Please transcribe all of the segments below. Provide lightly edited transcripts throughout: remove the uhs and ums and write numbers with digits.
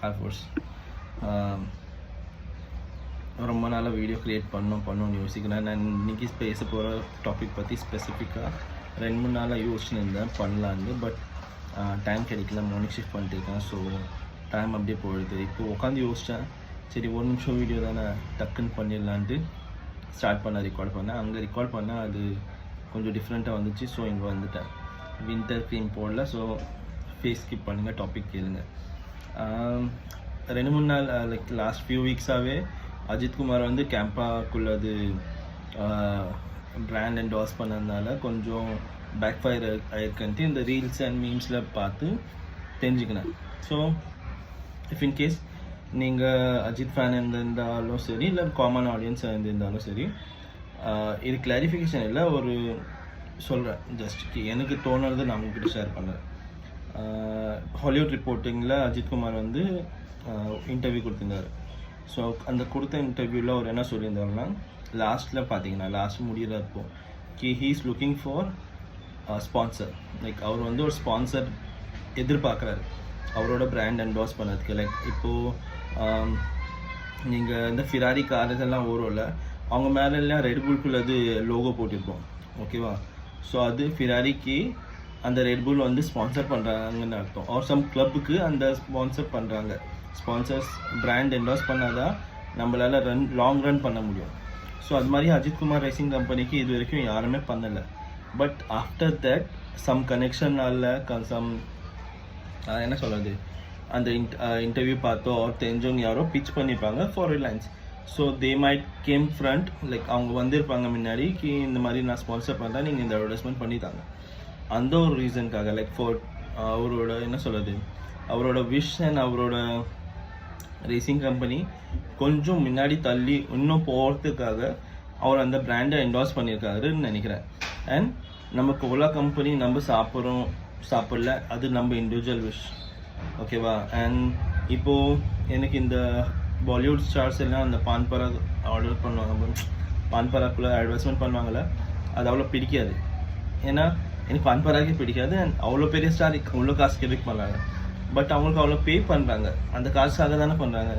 Of course ரொம்ப நாளாக video create பண்ணணும்னு யோசிக்கிறேன். நான் இன்றைக்கி பேச போகிற டாபிக் பற்றி ஸ்பெசிஃபிக்காக 2-3 நாளாக யோசிச்சுன்னு இருந்தேன் பண்ணலான்னு. பட் டைம் கிடைக்கல, மார்னிங் ஷிஃப்ட் பண்ணிட்டு இருக்கேன். ஸோ டைம் அப்படியே போயிடுது. இப்போது உட்காந்து யோசித்தேன், சரி 1 நிமிஷம் வீடியோ தானே டக்குன்னு பண்ணிடலான்ட்டு ஸ்டார்ட் ரெக்கார்ட் பண்ணேன். அங்கே ரெக்கார்ட் பண்ணால் அது கொஞ்சம் டிஃப்ரெண்ட்டாக வந்துச்சு. ஸோ இங்கே வந்துட்டேன். வின்டர் க்ரீம் போடல. ஸோ ஃபேஸ் ஸ்கிப் பண்ணுங்கள், டாபிக் கேளுங்க. 2-3 நாள் லைக் லாஸ்ட் ஃபியூ வீக்ஸாகவே அஜித் குமார் வந்து கேம்பாக்குள்ளது பிராண்ட் என்டாஸ் பண்ணதுனால கொஞ்சம் பேக் ஃபயர் ஆயிருக்குன்ட்டு இந்த ரீல்ஸ் அண்ட் மீம்ஸில் பார்த்து தெரிஞ்சுக்கினேன். ஸோ இஃப் இன்கேஸ் நீங்கள் அஜித் ஃபேன் இருந்திருந்தாலும் சரி, இல்லை காமன் ஆடியன்ஸ் இருந்திருந்தாலும் சரி, இது கிளாரிஃபிகேஷன் இல்லை, ஒரு சொல்கிறேன். ஜஸ்ட் எனக்கு தோணுறது நான் உங்ககிட்ட ஷேர் பண்ணுறேன். ஹாலிவுட் ரிப்போர்ட்டிங்கில் அஜித் குமார் வந்து இன்டர்வியூ கொடுத்துருந்தாரு. ஸோ அந்த கொடுத்த இன்டர்வியூவில் அவர் என்ன சொல்லியிருந்தாருன்னா, லாஸ்ட்டில் பார்த்தீங்கன்னா லாஸ்ட் முடிகிறப்போ he is looking for sponsor. Like அவர் வந்து ஒரு ஸ்பான்சர் எதிர்பார்க்குறாரு அவரோட பிராண்ட் என்டாஸ் பண்ணதுக்கு. லைக் இப்போது நீங்கள் இந்த ஃபிராரி கார் இதெல்லாம் வரும்ல, அவங்க மேலெல்லாம் ரெட்புல்குள்ள அது லோகோ போட்டிருக்கோம், ஓகேவா? ஸோ அது ஃபிராரிக்கு அந்த ரெட்புல் வந்து ஸ்பான்சர் பண்ணுறாங்கன்னு அர்த்தம். ஆர் சம் கிளப்புக்கு அந்த ஸ்பான்சர் பண்ணுறாங்க. ஸ்பான்சர்ஸ் பிராண்ட் என்டாஸ் பண்ணாதான் நம்மளால் லாங் ரன் பண்ண முடியும். ஸோ அது மாதிரி அஜித் குமார் ரேசிங் கம்பெனிக்கு இது வரைக்கும் யாருமே பண்ணலை. பட் ஆஃப்டர் தட் சம் கனெக்ஷனால் சம் என்ன சொல்கிறது, அந்த இன்டர்வியூ பார்த்தோ அவர் தெரிஞ்சவங்க யாரோ பிச் பண்ணியிருப்பாங்க for Reliance. So they might game front, like அவங்க வந்திருப்பாங்க முன்னாடி, இந்த மாதிரி நான் ஸ்பான்சர் பண்ணுறேன், நீங்கள் இந்த அட்வர்டைஸ்மெண்ட் பண்ணித்தாங்க. அந்த ஒரு ரீசனுக்காக லைக் ஃபார் அவரோட என்ன சொல்கிறது, அவரோட விஷ் அண்ட் அவரோட ரேசிங் கம்பெனி கொஞ்சம் முன்னாடி தள்ளி இன்னும் போகிறதுக்காக அவர் அந்த பிராண்டை என்டாஸ் பண்ணியிருக்காருன்னு நினைக்கிறேன். அண்ட் நம்ம கோலா கம்பெனி நம்ம சாப்பிடல, அது நம்ம இண்டிவிஜுவல் விஷ், ஓகேவா? அண்ட் இப்போது எனக்கு இந்த பாலிவுட் ஸ்டார்ஸ் எல்லாம் அந்த பான்பரா ஆர்டர் பண்ணுவாங்க, பான்பராக்குள்ளே அட்வர்டைஸ்மெண்ட் பண்ணுவாங்கள்ல, அது அவ்வளோ பிடிக்காது. ஏன்னா எனக்கு பான்பராக்கே பிடிக்காது. அண்ட் அவ்வளோ பெரிய ஸ்டார் அவ்வளோ காசு கிடைக்க பண்ணாங்க. பட் அவங்களுக்கு அவ்வளோ பே பண்ணுறாங்க, அந்த காசுக்காக தானே பண்ணுறாங்க.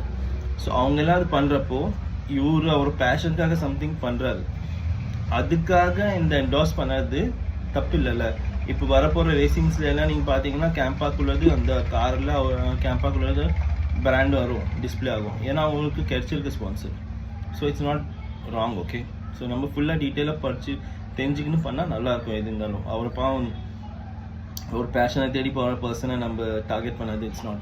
ஸோ அவங்க எல்லாம் அது பண்ணுறப்போ இவர் அவர் பேஷனுக்காக சம்திங் பண்ணுறாரு, அதுக்காக இந்த என்டாஸ் பண்ணது தப்பு இல்லைல்ல. இப்போ வரப்போகிற ரேசிங்ஸில் எல்லாம் நீங்கள் பார்த்தீங்கன்னா கேம்பாக்குள்ளது அந்த காரில் கேம்பாக்குள்ளது பிராண்ட் வரும், டிஸ்பிளே ஆகும். ஏன்னா அவங்களுக்கு கிடைச்சிருக்கு sponsor. So it's not wrong, okay? So நம்ம ஃபுல்லாக டீட்டெயிலாக படித்து தெரிஞ்சுக்கின்னு பண்ணால் நல்லாயிருக்கும். எது இருந்தாலும் அவர் பாவம் ஒரு பேஷனை தேடி போகிற பர்சனை நம்ம டார்கெட் பண்ணது இட்ஸ் நாட்